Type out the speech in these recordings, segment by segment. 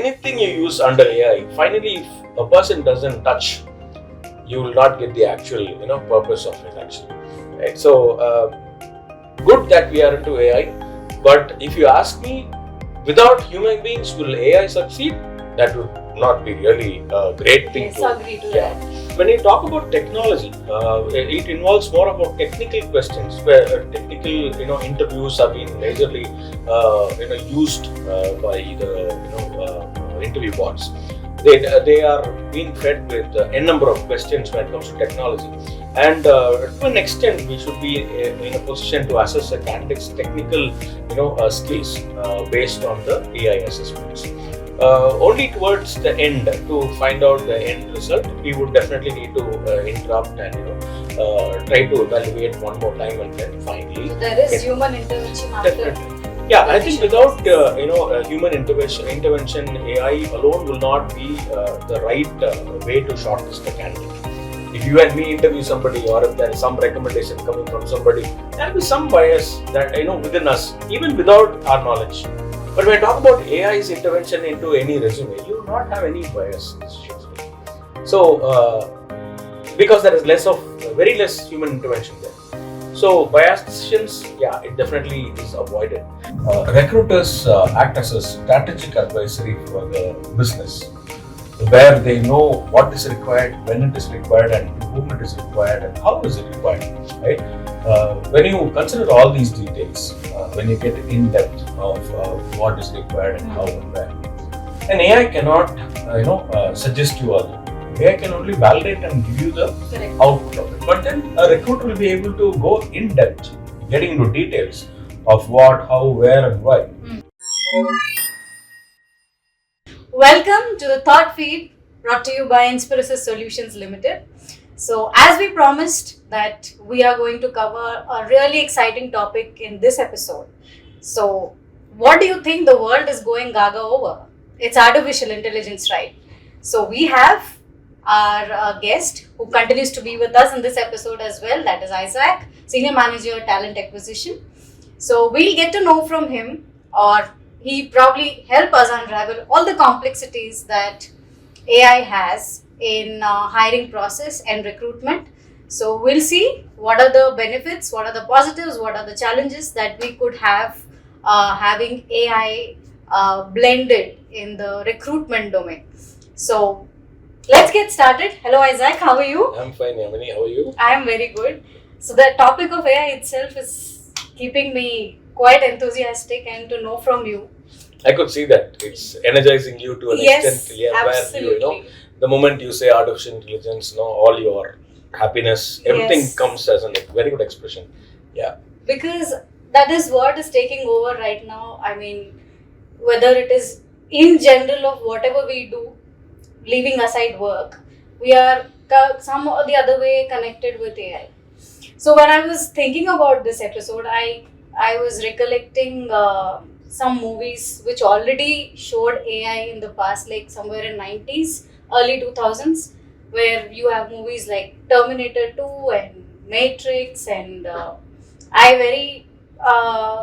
anything you use under AI, finally, if a person doesn't touch, you will not get the actual, purpose of it actually. Right? So, good that we are into AI, but if you ask me, without human beings, will AI succeed? That would not be really a great thing. Yes, agree to that. When you talk about technology, it involves more about technical questions, where technical, interviews have been majorly, used by the interview bots. They are being fed with n number of questions when it comes to technology, and to an extent, we should be in a position to assess a candidate's technical, skills based on the AI assessments. Only towards the end, to find out the end result, we would definitely need to interrupt and try to evaluate one more time, and then finally there is human intervention after. Definitely. Yeah, I think without human intervention, AI alone will not be the right way to shortlist a candidate. If you and me interview somebody, or if there is some recommendation coming from somebody, there will be some bias that within us, even without our knowledge. But when I talk about AI's intervention into any resume, you will not have any bias. So, because there is very less human intervention there. So, biased decisions, yeah, it definitely is avoided. Recruiters act as a strategic advisory for the business, where they know what is required, when it is required, and to whom it is required, and how is it required, right? When you consider all these details, when you get in depth of what is required and how and where, an AI cannot, suggest you all. AI can only validate and give you the output of it. But then a recruiter will be able to go in depth, getting into details of what, how, where, and why. Welcome to the Thought Feed, brought to you by Inspirus Solutions Limited. So, as we promised that we are going to cover a really exciting topic in this episode. So, what do you think the world is going gaga over? It's artificial intelligence, right? So, we have our guest who continues to be with us in this episode as well, that is Issac, Senior Manager, Talent Acquisition. So, we'll get to know from him, or he probably help us unravel all the complexities that AI has in hiring process and recruitment. So we'll see what are the benefits, what are the positives, what are the challenges that we could have having AI blended in the recruitment domain. So let's get started. Hello Issac, how are you? I'm fine, Yamini. How are you? I am very good. So the topic of AI itself is keeping me quite enthusiastic, and to know from you. I could see that. It's energizing you to an extent. Yeah, absolutely. Where the moment you say artificial intelligence, all your happiness, everything comes as a very good expression. Yeah. Because that is what is taking over right now. I mean, whether it is in general of whatever we do, leaving aside work, we are some or the other way connected with AI. So when I was thinking about this episode, I was recollecting some movies which already showed AI in the past, like somewhere in 90s, early 2000s, where you have movies like Terminator 2 and Matrix, and I very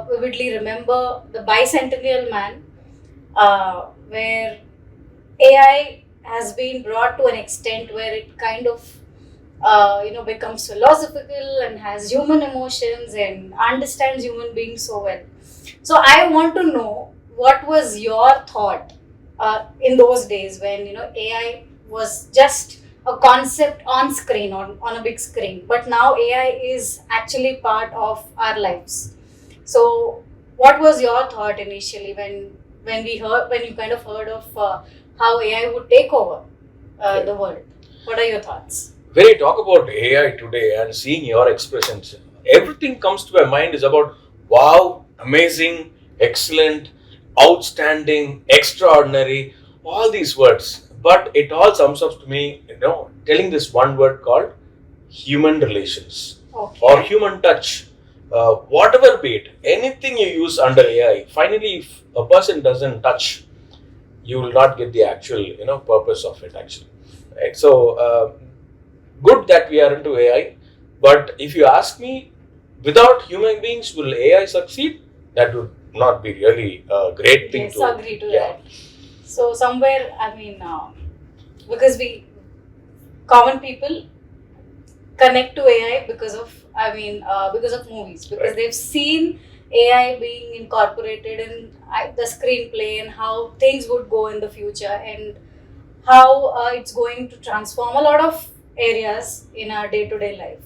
vividly remember The Bicentennial Man, where AI has been brought to an extent where it kind of becomes philosophical and has human emotions and understands human beings so well. So I want to know, what was your thought in those days when AI was just a concept on screen, on a big screen, but now AI is actually part of our lives. So what was your thought initially when you kind of heard of how AI would take over the world? What are your thoughts? When you talk about AI today and seeing your expressions, everything comes to my mind is about wow, amazing, excellent, outstanding, extraordinary, all these words. But it all sums up to me, telling this one word called human relations or human touch. Whatever be it, anything you use under AI, finally, if a person doesn't touch, you will not get the actual, purpose of it actually. Right? So, good that we are into AI, but if you ask me, without human beings, will AI succeed? That would not be really a great thing to agree to that. So somewhere, I mean, because we common people connect to AI because of, because of movies, because Right. they've seen AI being incorporated in the screenplay and how things would go in the future, and how it's going to transform a lot of areas in our day-to-day life.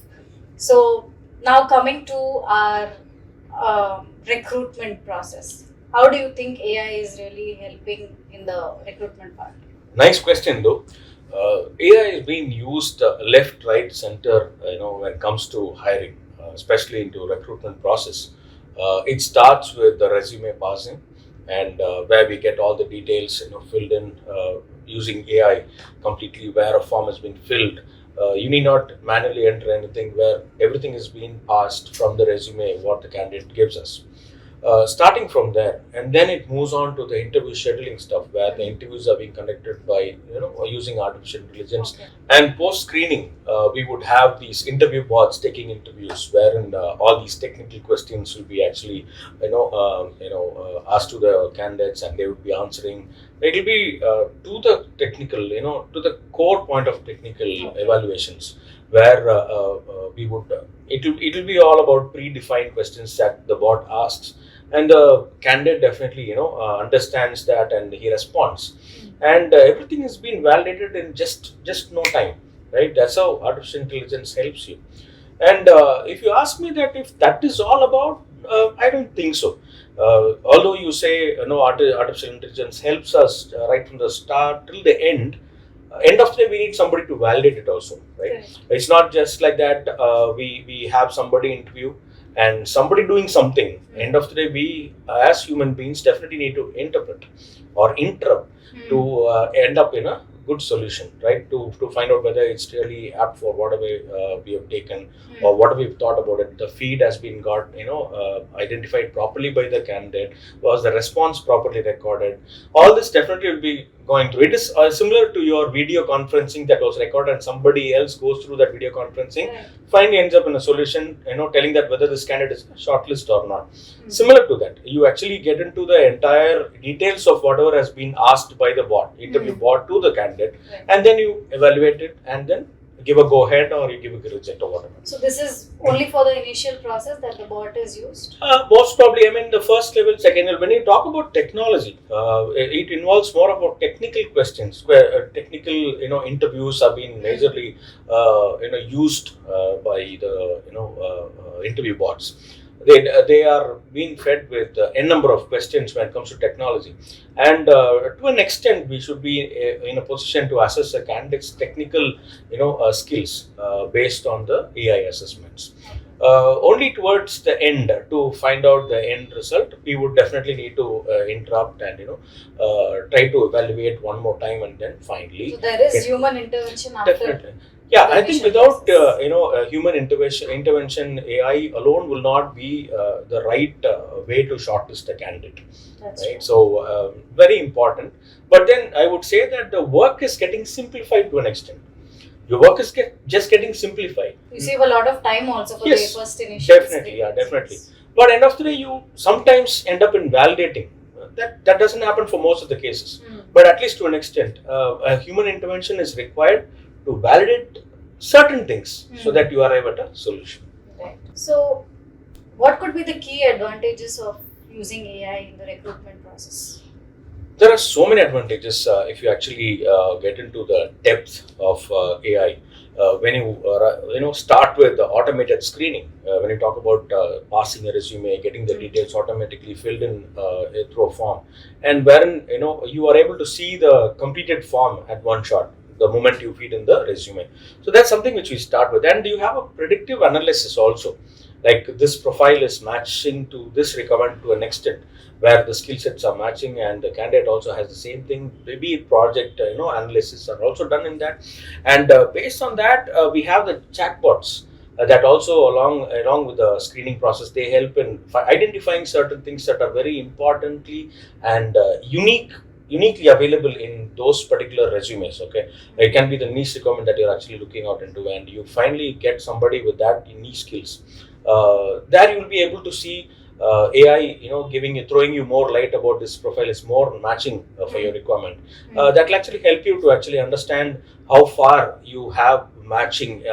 So now coming to our recruitment process, how do you think AI is really helping in the recruitment part? Nice question though. AI is being used left, right, center. When it comes to hiring, especially into recruitment process. It starts with the resume parsing, and where we get all the details, filled in using AI completely. Where a form has been filled, you need not manually enter anything. Where everything is being passed from the resume, what the candidate gives us. Starting from there, and then it moves on to the interview scheduling stuff, where the interviews are being conducted by using artificial intelligence. Okay. And post screening, we would have these interview bots taking interviews, wherein all these technical questions will be actually asked to the candidates, and they would be answering. It will be to the technical, to the core point of technical evaluations, where we would it will be all about predefined questions that the bot asks, and the candidate definitely understands that, and he responds, and everything is being validated in just no time, right? That's how artificial intelligence helps you. And if you ask me that if that is all about, I don't think so. Although you say artificial intelligence helps us right from the start till the end of the day, we need somebody to validate it also, right? Correct. It's not just like that. We have somebody interview and somebody doing something. End of the day, we as human beings definitely need to interpret or interrupt to end up in a good solution, right? To find out whether it's really apt for whatever we have taken or what we've thought about it. The feed has been got identified properly by the candidate. Was the response properly recorded? All this definitely will be going through. It is similar to your video conferencing that was recorded, and somebody else goes through that video conferencing. Right. Finally ends up in a solution, telling that whether this candidate is shortlist or not. Similar to that, you actually get into the entire details of whatever has been asked by the bot, interview bot to the candidate, Right. and then you evaluate it, and then give a go ahead or you give a reject or whatever. So this is only for the initial process that the bot is used? Most probably, I mean, the first level, second level. When you talk about technology, it involves more about technical questions, where technical, interviews are being majorly, used by the, interview bots. They are being fed with n number of questions when it comes to technology, and to an extent, we should be in a position to assess a candidate's technical, skills based on the AI assessments. Only towards the end, to find out the end result, we would definitely need to interrupt and try to evaluate one more time, and then finally. So there is human intervention after. Definitely. Yeah, the I think initial without process. human intervention, AI alone will not be the right way to shortlist a candidate. That's Right. true. So very important. But then I would say that the work is getting simplified to an extent. Your work is just getting simplified. You save a lot of time also for Yes, the first initial. definitely, yeah, definitely. But end of the day, you sometimes end up in validating. That doesn't happen for most of the cases. But at least to an extent, a human intervention is required to validate certain things so that you arrive at a solution. Right. So, what could be the key advantages of using AI in the recruitment process? There are so many advantages if you actually get into the depth of AI. When you start with the automated screening, when you talk about passing a resume, getting the details automatically filled in through a form, and wherein you are able to see the completed form at one shot the moment you feed in the resume. So that's something which we start with, and you have a predictive analysis also. Like this profile is matching to this requirement to an extent, where the skill sets are matching, and the candidate also has the same thing. Maybe project analysis are also done in that, and based on that, we have the chatbots that also along with the screening process, they help in identifying certain things that are very importantly and uniquely available in those particular resumes. Okay, it can be the niche requirement that you're actually looking out into, and you finally get somebody with that niche skills. There you will be able to see AI, throwing you more light about this profile is more matching for your requirement. That will actually help you to actually understand how far you have matching,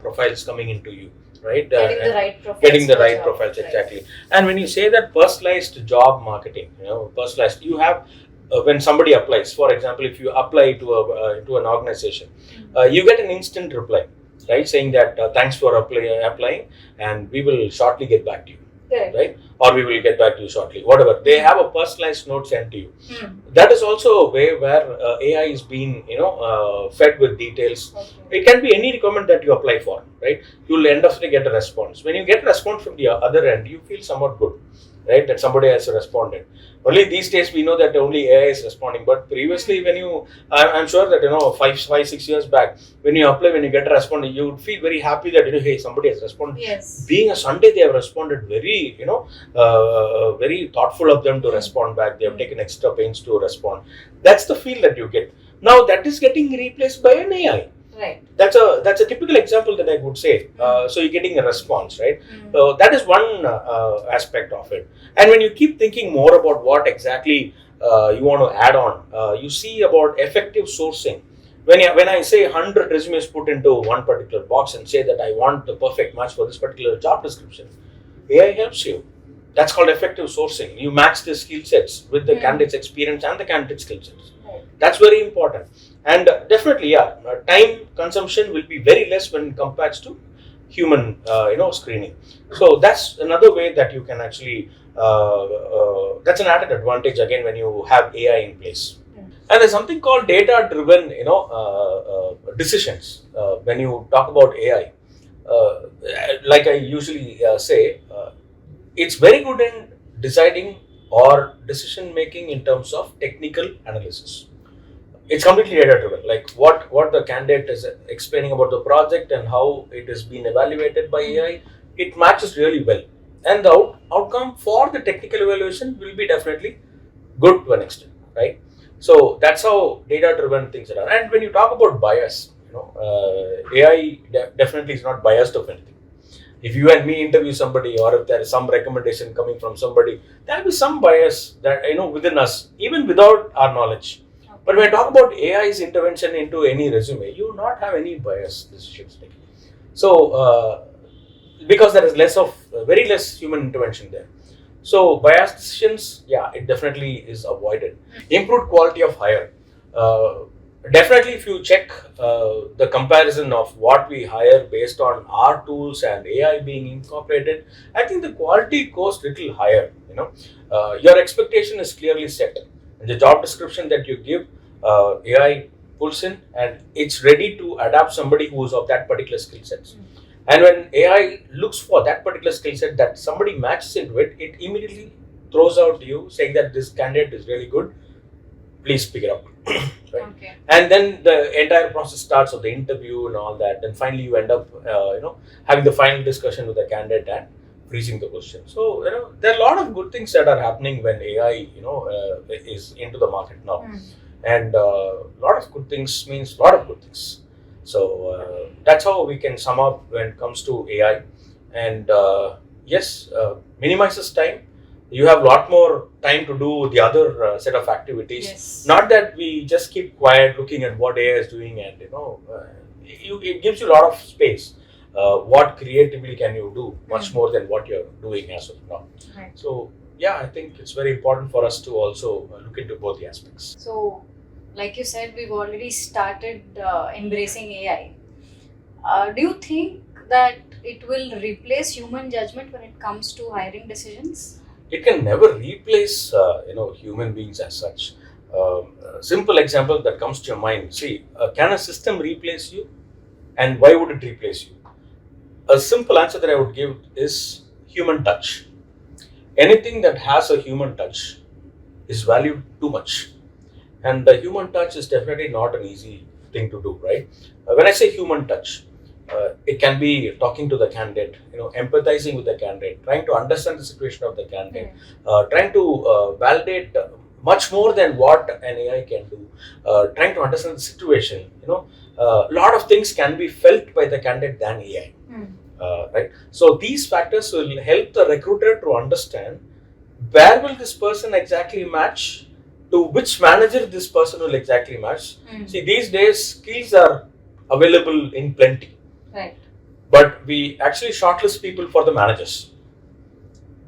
profiles coming into you, right? Getting the right profiles, exactly. And when you say that personalized job marketing, personalized, you have when somebody applies, for example, if you apply to an organization, you get an instant reply, right, saying that thanks for applying, and we will shortly get back to you. Correct. Right, or we will get back to you shortly, whatever. They have a personalized note sent to you. That is also a way where AI is being fed with details. Okay. It can be any requirement that you apply for, right? You'll end up to get a response. When you get a response from the other end, you feel somewhat good, right, that somebody has responded. Only these days we know that only AI is responding, but previously when I'm sure that 5-6 years back, when you apply, when you get a response, you would feel very happy that hey, somebody has responded. Yes. Being a Sunday, they have responded very very thoughtful of them to respond back. They have taken extra pains to respond. That's the feel that you get. Now that is getting replaced by an AI. Right. That's a typical example that I would say. So you're getting a response, right? So that is one aspect of it. And when you keep thinking more about what exactly you want to add on, you see about effective sourcing. When I say 100 resumes put into one particular box and say that I want the perfect match for this particular job description, AI helps you. That's called effective sourcing. You match the skill sets with the candidate's experience and the candidate's skill sets. Right. That's very important. And definitely, time consumption will be very less when compared to human, screening. So that's another way that you can actually. That's an added advantage again when you have AI in place. And there's something called data-driven, decisions. When you talk about AI, like I usually say, it's very good in deciding or decision making in terms of technical analysis. It's completely data driven, like what the candidate is explaining about the project and how it is being evaluated by AI. It matches really well, and the outcome for the technical evaluation will be definitely good to an extent, right? So that's how data driven things are. And when you talk about bias, AI definitely is not biased of anything. If you and me interview somebody, or if there is some recommendation coming from somebody, there will be some bias that within us, even without our knowledge. But when I talk about AI's intervention into any resume, you will not have any bias decisions taken. So, because there is very less human intervention there. So, bias decisions, it definitely is avoided. Improved quality of hire. Definitely, if you check the comparison of what we hire based on our tools and AI being incorporated, I think the quality goes little higher. Your expectation is clearly set. And the job description that you give, AI pulls in and it's ready to adapt somebody who is of that particular skill set. And when AI looks for that particular skill set that somebody matches into it, it immediately throws out to you saying that this candidate is really good. Please pick it up. Right? Okay. And then the entire process starts of the interview and all that. And finally, you end up, having the final discussion with the candidate and freezing the question. So, there are a lot of good things that are happening when AI, is into the market now. And a lot of good things means a lot of good things. So that's how we can sum up when it comes to AI. And yes, minimizes time. You have a lot more time to do the other set of activities. Yes. Not that we just keep quiet looking at what AI is doing, and it gives you a lot of space. What creatively can you do much more than what you're doing as of now. Right. So I think it's very important for us to also look into both the aspects. So, like you said, we've already started embracing AI. Do you think that it will replace human judgment when it comes to hiring decisions? It can never replace human beings as such. Simple example that comes to your mind. See, can a system replace you, and why would it replace you? A simple answer that I would give is human touch. Anything that has a human touch is valued too much, and the human touch is definitely not an easy thing to do, right? When I say human touch, it can be talking to the candidate, empathizing with the candidate, trying to understand the situation of the candidate, trying to validate much more than what an AI can do, trying to understand the situation. A lot of things can be felt by the candidate than AI. right? So these factors will help the recruiter to understand where will this person exactly match, to which manager this person will exactly match. See, these days skills are available in plenty, Right. but we actually shortlist people for the managers.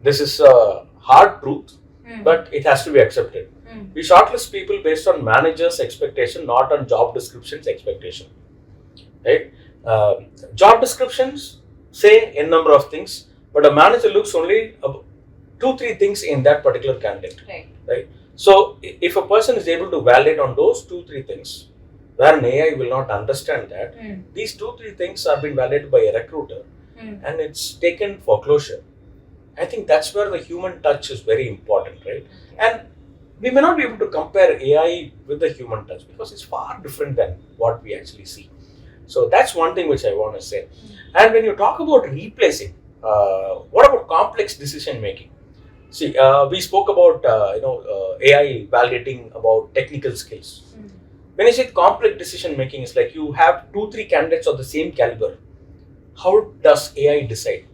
This is a hard truth, but it has to be accepted. We shortlist people based on managers' expectation, not on job descriptions expectation. Right? Job descriptions say n number of things, but a manager looks only 2-3 things in that particular candidate. Right? So if a person is able to validate on those 2-3 things, where an AI will not understand that, these 2-3 things are being validated by a recruiter, and it's taken for closure. I think that's where the human touch is very important, right? And we may not be able to compare AI with the human touch because it's far different than what we actually see. So that's one thing which I want to say. And when you talk about replacing, what about complex decision making? See, we spoke about AI validating about technical skills. When you say complex decision making, it's like you have 2-3 candidates of the same caliber. How does AI decide?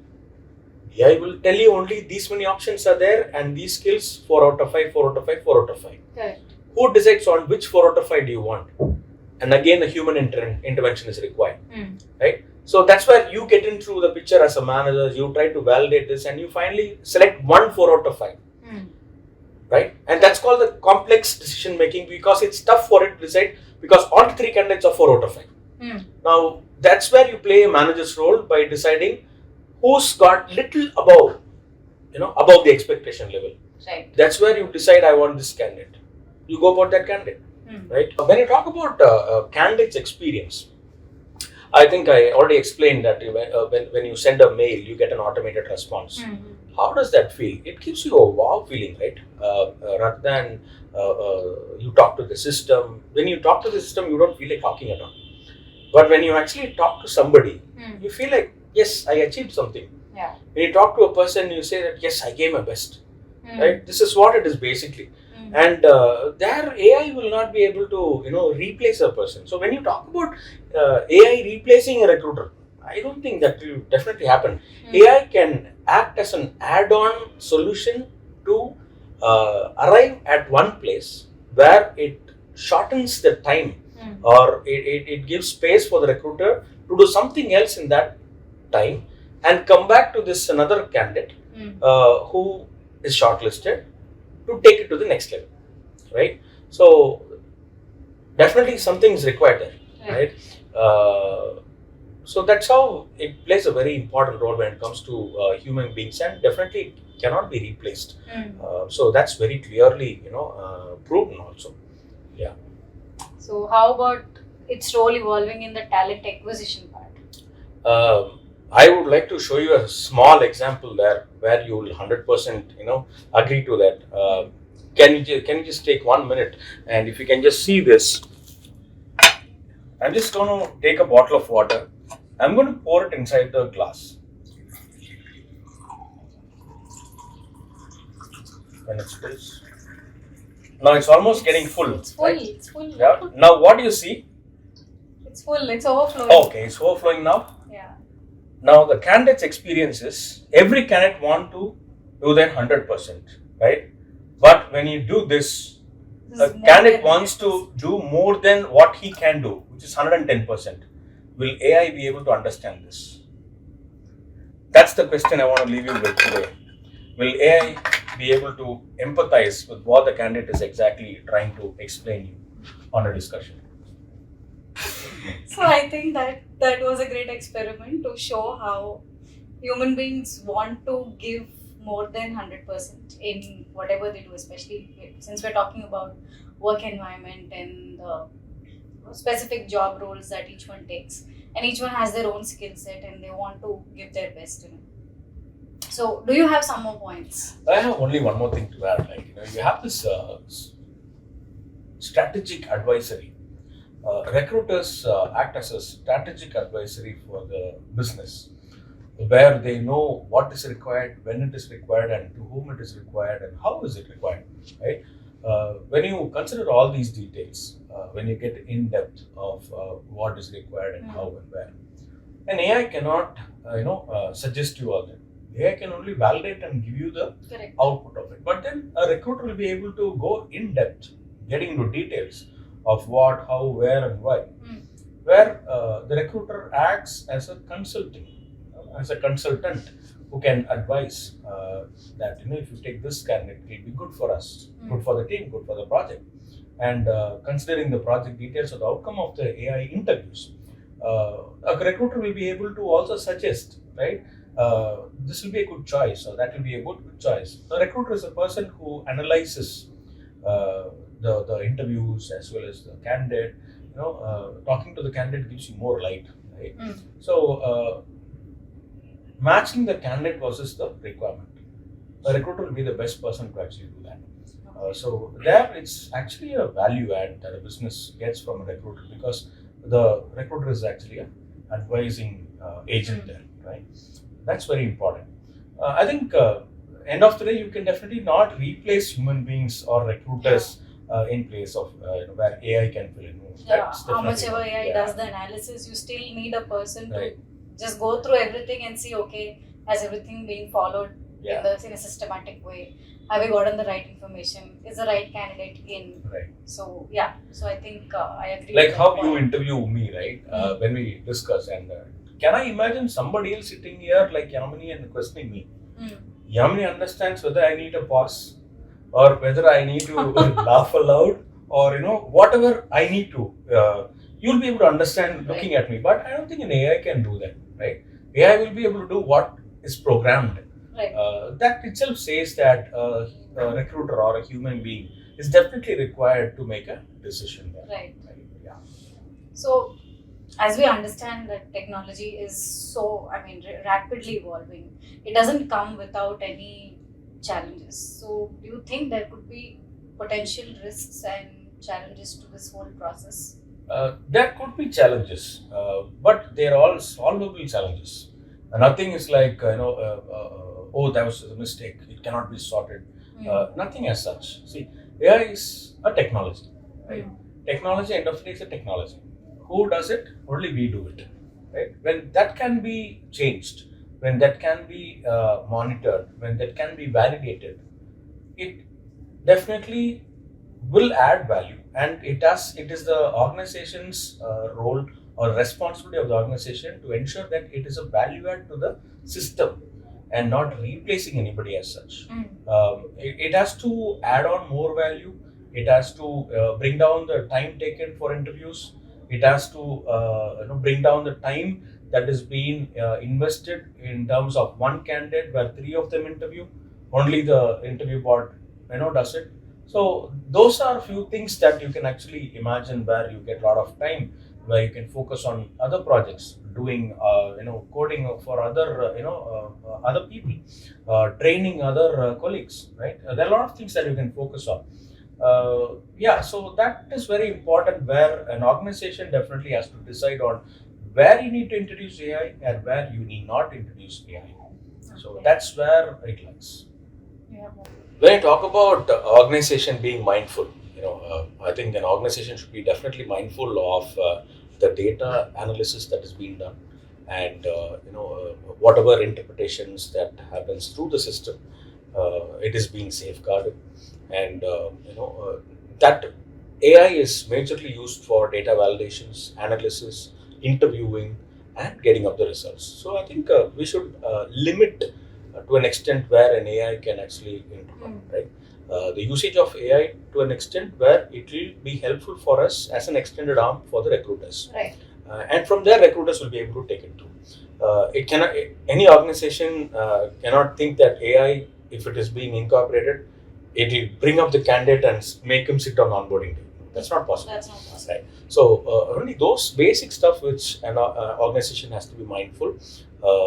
AI will tell you only these many options are there and these skills 4 out of 5, 4 out of 5, 4 out of 5. Correct. Who decides on which 4 out of 5 do you want? And again, the human intervention is required, right? So that's where you get into the picture as a manager. You try to validate this and you finally select one 4 out of 5, right? And that's called the complex decision making because it's tough for it to decide because all 3 candidates are 4 out of 5. Now that's where you play a manager's role by deciding who's got little above, above the expectation level. Right. That's where you decide I want this candidate. You go about that candidate, right? When you talk about candidate's experience, I think I already explained that when you send a mail, you get an automated response. How does that feel? It gives you a wow feeling, right? Rather than you talk to the system. When you talk to the system, you don't feel like talking at all. But when you actually talk to somebody, you feel like, yes, I achieved something. Yeah. When you talk to a person, you say that, yes, I gave my best. Right? This is what it is basically. And their AI will not be able to, replace a person. So when you talk about AI replacing a recruiter, I don't think that will definitely happen. AI can act as an add-on solution to arrive at one place where it shortens the time or it gives space for the recruiter to do something else in that time and come back to this another candidate who is shortlisted to take it to the next level, right? So definitely something is required there, right? So that's how it plays a very important role when it comes to human beings, and definitely it cannot be replaced. So that's very clearly, proven also. Yeah. So how about its role evolving in the talent acquisition part? I would like to show you a small example there where you will 100% agree to that. Can you just take 1 minute, and if you can just see this, I'm just going to take a bottle of water. I'm going to pour it inside the glass. When it spills. Now it's almost getting full. It's full. Right? It's full. Yeah. Now what do you see? It's full. It's overflowing. Okay, it's overflowing now. Yeah. Now the candidate's experience is every candidate want to do their 100%, right? But when you do this, a candidate wants to do more than what he can do, which is 110%. Will AI be able to understand this? That's the question I want to leave you with today. Will AI be able to empathize with what the candidate is exactly trying to explain you on a discussion? So I think that was a great experiment to show how human beings want to give more than 100% in whatever they do, especially since we're talking about work environment and the specific job roles that each one takes, and each one has their own skill set and they want to give their best in it. So do you have some more points? I have only one more thing to add. You have this strategic advisory. Recruiters act as a strategic advisory for the business, where they know what is required, when it is required, and to whom it is required, and how is it required, right? When you consider all these details, when you get in depth of what is required and how and where, And AI cannot, suggest you all that. AI can only validate and give you the Correct. output of it. But then a recruiter will be able to go in depth, getting into details of what, how, where, and why. Where the recruiter acts as a consulting, as a consultant who can advise that if you take this candidate, it will be good for us, good for the team, good for the project, and considering the project details or the outcome of the AI interviews, a recruiter will be able to also suggest, right? This will be a good choice, or that will be a good choice. The recruiter is a person who analyzes uh, the interviews as well as the candidate. Talking to the candidate gives you more light, right? So matching the candidate versus the requirement, the recruiter will be the best person to actually do that. So there, it's actually a value add that a business gets from a recruiter, because the recruiter is actually a advising agent there, right? That's very important. I think end of the day, you can definitely not replace human beings or recruiters in place of where AI can fill in. That's How much definitely ever AI yeah. does the analysis, you still need a person Right. to just go through everything and see, okay, has everything been followed Yeah. in a systematic way? Have we gotten the right information? Is the right candidate in? Right. So yeah, so I think I agree. Like with how that you point. interview me, right? When we discuss, and can I imagine somebody else sitting here like Yamini and questioning me? Yamini understands whether I need a pause, or whether I need to laugh aloud, or whatever I need to. You'll be able to understand looking at me, but I don't think an AI can do that, right? AI will be able to do what is programmed. Right. That itself says that a recruiter or a human being is definitely required to make a decision there. Right. Yeah. So, as we understand that technology is so, rapidly evolving, it doesn't come without any challenges. So, do you think there could be potential risks and challenges to this whole process? There could be challenges, but they're all solvable challenges. Nothing is like oh, that was a mistake. It cannot be sorted. Nothing as such. See, AI is a technology, right? Technology, end of the day, is a technology. Who does it? Only we do it, right? When that can be changed, when that can be monitored, when that can be validated, it definitely will add value, and it is the organization's role or responsibility of the organization to ensure that it is a value add to the system and not replacing anybody as such. It has to add on more value. It has to bring down the time taken for interviews. It has to bring down the time that is being invested in terms of one candidate where three of them interview. Only the interview bot does it. So those are few things that you can actually imagine where you get a lot of time, where you can focus on other projects, doing coding for other other people, training other colleagues, right? There are a lot of things that you can focus on. Yeah, so that is very important, where an organization definitely has to decide on where you need to introduce AI and where you need not introduce AI. So that's where it lies. Yeah. When I talk about organization being mindful, I think an organization should be definitely mindful of the data analysis that is being done, and whatever interpretations that happens through the system, it is being safeguarded, and that AI is majorly used for data validations, analysis, interviewing, and getting up the results. So I think we should limit to an extent where an AI can actually implement, right? The usage of AI to an extent where it will be helpful for us as an extended arm for the recruiters. Right. And from there, recruiters will be able to take it through. It cannot, any organization cannot think that AI, if it is being incorporated, it will bring up the candidate and make him sit on onboarding day. That's not possible. That's not possible. Right. So only those basic stuff which an organization has to be mindful,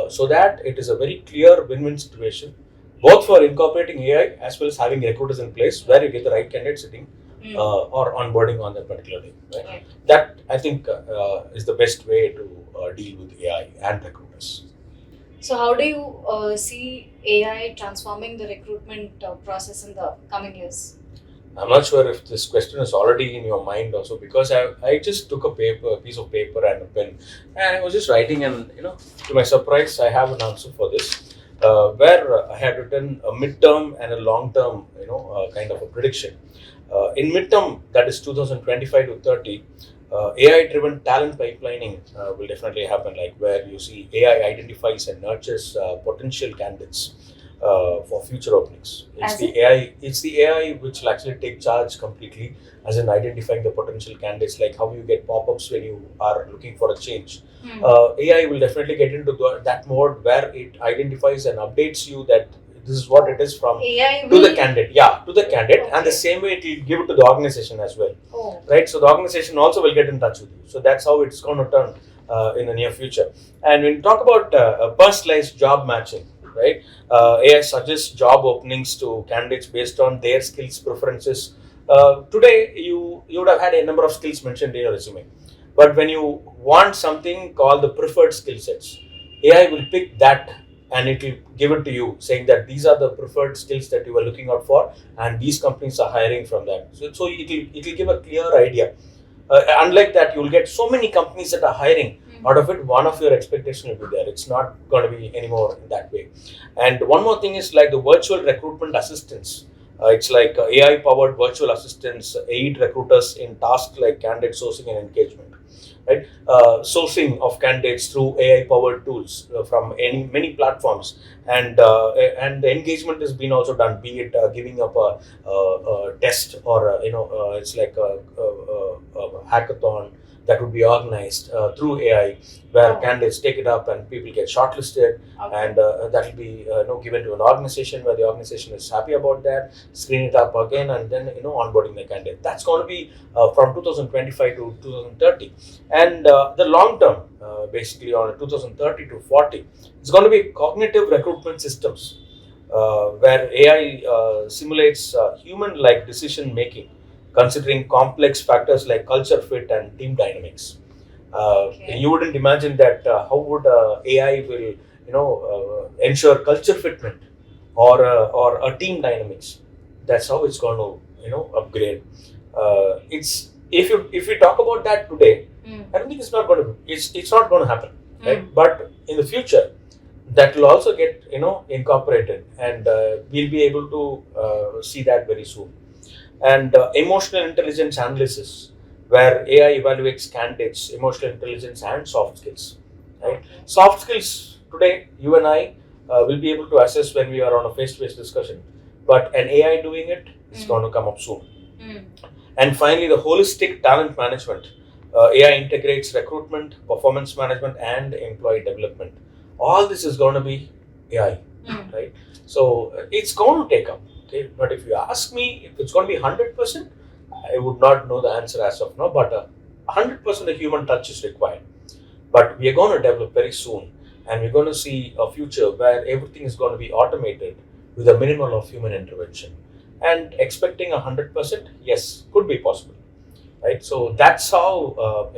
so that it is a very clear win-win situation, both for incorporating AI as well as having recruiters in place where you get the right candidate sitting or onboarding on that particular day. Right? That I think is the best way to deal with AI and recruiters. So, how do you see AI transforming the recruitment process in the coming years? I'm not sure if this question is already in your mind also, because I just took a piece of paper and a pen, and I was just writing, and to my surprise, I have an answer for this, where I had written a midterm and a long term, kind of a prediction. In midterm, that is 2025 to 30, AI-driven talent pipelining will definitely happen, like where you see AI identifies and nurtures potential candidates for future openings. It's As the in? AI. It's the AI which will actually take charge completely, as in identifying the potential candidates, like how you get pop-ups when you are looking for a change. AI will definitely get into that mode where it identifies and updates you that this is what it is from AI to will. the candidate. Yeah, to the candidate, and the Okay. same way it will give it to the organization as well. Oh. Right? So the organization also will get in touch with you. So that's how it's going to turn in the near future. And when you talk about personalized job matching, right? AI suggests job openings to candidates based on their skills preferences. Today, you would have had a number of skills mentioned in your resume, but when you want something called the preferred skill sets, AI will pick that and it will give it to you, saying that these are the preferred skills that you are looking out for, and these companies are hiring from that. So it will give a clear idea. Unlike that, you'll get so many companies that are hiring. Out of it, one of your expectation will be there. It's not going to be anymore in that way. And one more thing is like the virtual recruitment assistants. It's like AI powered virtual assistants aid recruiters in tasks like candidate sourcing and engagement, right? Sourcing of candidates through AI powered tools from many platforms, and the engagement has been also done, be it giving up a test, or it's like a hackathon that would be organized through AI, where Oh. candidates take it up and people get shortlisted, Okay. and that will be given to an organization where the organization is happy about that, screen it up again, and then onboarding the candidate. That's going to be from 2025 to 2030, and the long term, basically on 2030 to 40, it's going to be cognitive recruitment systems, where AI simulates human-like decision making, considering complex factors like culture fit and team dynamics. Okay. You wouldn't imagine that how would AI will ensure culture fitment, or a team dynamics. That's how it's going to upgrade. It's if we talk about that today, I don't think it's not going to it's not going to happen, right? But in the future, that will also get incorporated, and we'll be able to see that very soon. And emotional intelligence analysis, where AI evaluates candidates emotional intelligence and soft skills, right? Okay. Soft skills today, you and I will be able to assess when we are on a face-to-face discussion, but an AI doing it is going to come up soon. And finally, the holistic talent management. AI integrates recruitment, performance management, and employee development. All this is going to be AI, right? So it's going to take up. Okay, but if you ask me if it's going to be 100%, I would not know the answer as of now. But 100% the human touch is required. But we are going to develop very soon, and we're going to see a future where everything is going to be automated with a minimal of human intervention. And expecting 100%, yes, could be possible, right? So that's how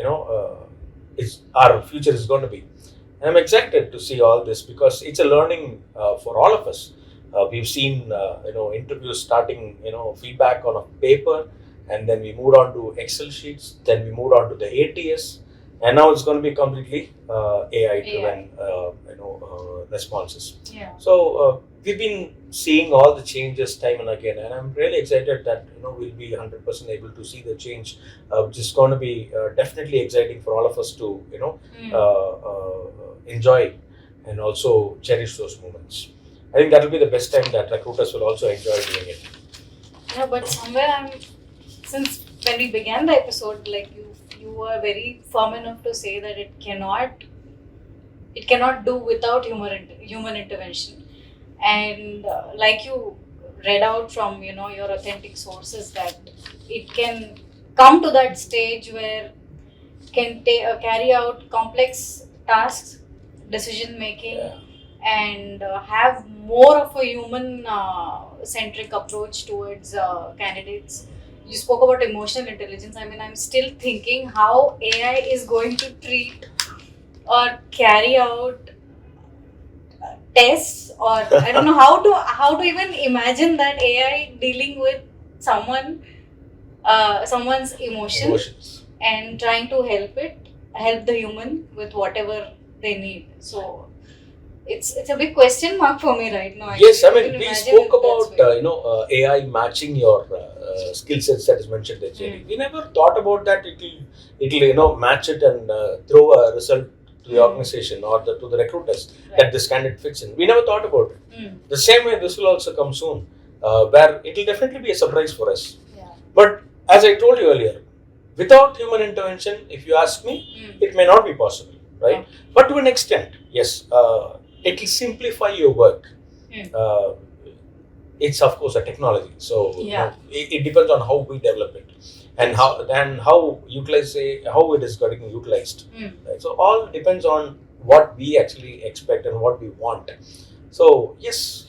it's our future is going to be. And I'm excited to see all this because it's a learning for all of us. We've seen interviews starting feedback on a paper, and then we moved on to Excel sheets, then we moved on to the ATS, and now it's going to be completely AI driven responses. Yeah. So we've been seeing all the changes time and again, and I'm really excited that we'll be 100% able to see the change, which is going to be definitely exciting for all of us to enjoy and also cherish those moments. I think that will be the best time that recruiters will also enjoy doing it. Yeah, but somewhere since when we began the episode, like you were very firm enough to say that it cannot do without human intervention, and like you read out from your authentic sources that it can come to that stage where it can carry out complex tasks, decision making, Yeah. and have more of a human centric approach towards candidates. You spoke about emotional intelligence. I mean, I'm still thinking how AI is going to treat or carry out tests, or I don't know how to even imagine that AI dealing with someone's Emotions. and trying to help the human with whatever they need. So it's a big question mark for me right now. Yes, I Actually. mean, You can we imagine spoke if that's about AI matching your skill sets that is mentioned there. JD. We never thought about that. It'll match it and throw a result to the organization or to the recruiters that this candidate fits in. We never thought about it. The same way this will also come soon, where it'll definitely be a surprise for us. Yeah. But as I told you earlier, without human intervention, if you ask me, it may not be possible, right? But to an extent, yes, it will simplify your work. It's of course a technology, so it depends on how we develop it and how how it is getting utilized. Right? So all depends on what we actually expect and what we want. So yes,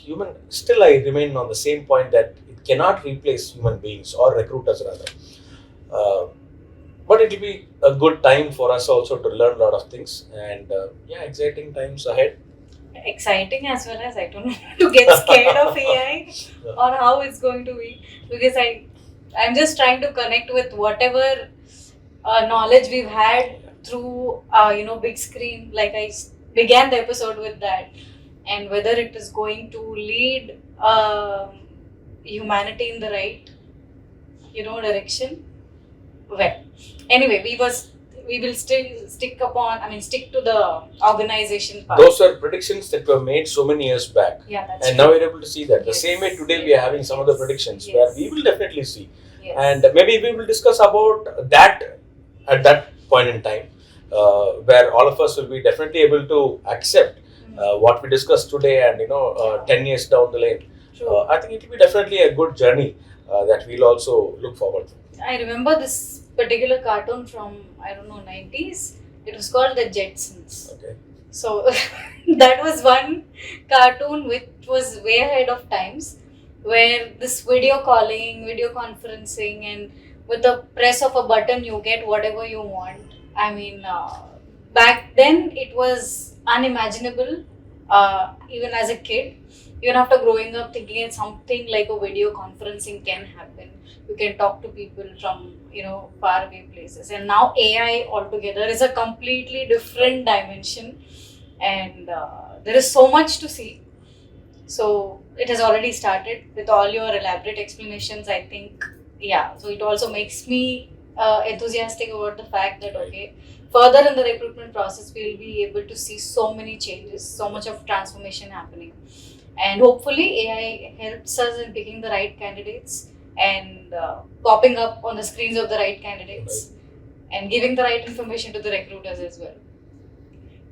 still I remain on the same point that it cannot replace human beings or recruiters rather. But it will be a good time for us also to learn a lot of things and exciting times ahead. Exciting as well as I don't know to get scared of AI or how it's going to be, because I'm just trying to connect with whatever knowledge we've had through big screen. Like I began the episode with that, and whether it is going to lead humanity in the right direction. Well, anyway, we will still stick to the organization part. Those are predictions that were made so many years back. Yeah, that's and true. now we're able to see that. The same way today we are having some of the predictions where we will definitely see. Yes. And maybe we will discuss about that at that point in time, where all of us will be definitely able to accept what we discussed today and 10 years down the lane. I think it will be definitely a good journey that we'll also look forward to. I remember this particular cartoon from 90s. It was called the Jetsons. Okay. So that was one cartoon which was way ahead of times, where this video calling, video conferencing, and with the press of a button you get whatever you want. I mean, back then it was unimaginable, even as a kid. Even after growing up, thinking that something like a video conferencing can happen. You can talk to people from far away places, and now AI altogether is a completely different dimension, and there is so much to see. So it has already started with all your elaborate explanations. I think, so it also makes me enthusiastic about the fact that further in the recruitment process we'll be able to see so many changes, so much of transformation happening. And hopefully AI helps us in picking the right candidates and popping up on the screens of the right candidates and giving the right information to the recruiters as well.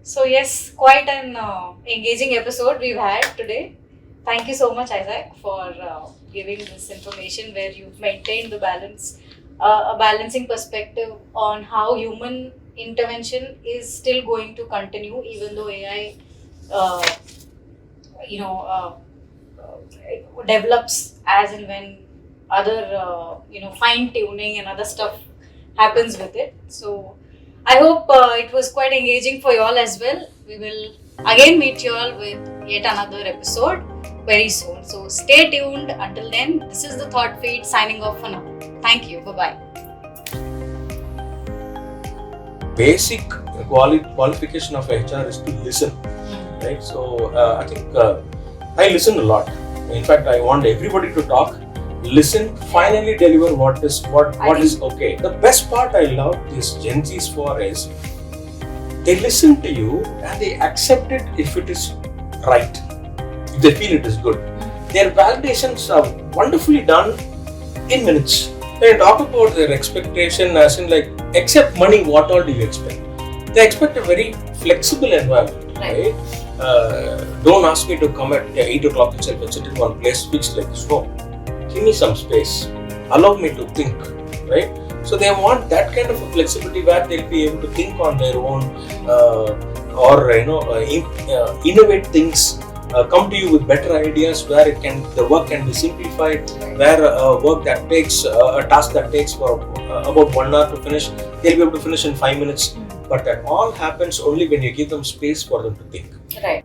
So yes, quite an engaging episode we've had today. Thank you so much, Isaac, for giving this information where you've maintained the balance, a balancing perspective on how human intervention is still going to continue even though AI develops as and when other fine tuning and other stuff happens with it. So I hope it was quite engaging for you all as well. We will again meet you all with yet another episode very soon. So stay tuned. Until then, this is the Thought Feed signing off for now. Thank you. Bye-bye. Basic qualification of HR is to listen, right? So I think I listen a lot. In fact, I want everybody to talk, listen, finally deliver what is okay. The best part I love these Gen Zs for is they listen to you and they accept it if it is right, if they feel it is good. Their validations are wonderfully done in minutes. When you talk about their expectation, as in like, accept money, what all do you expect? They expect a very flexible environment, right? Don't ask me to come at 8 o'clock itself and sit in one place fixed like this. No, give me some space. Allow me to think, right? So they want that kind of a flexibility where they'll be able to think on their own, or innovate things. Come to you with better ideas where the work can be simplified, where work that takes a task that takes for about 1 hour to finish, they'll be able to finish in 5 minutes. But that all happens only when you give them space for them to think. Right.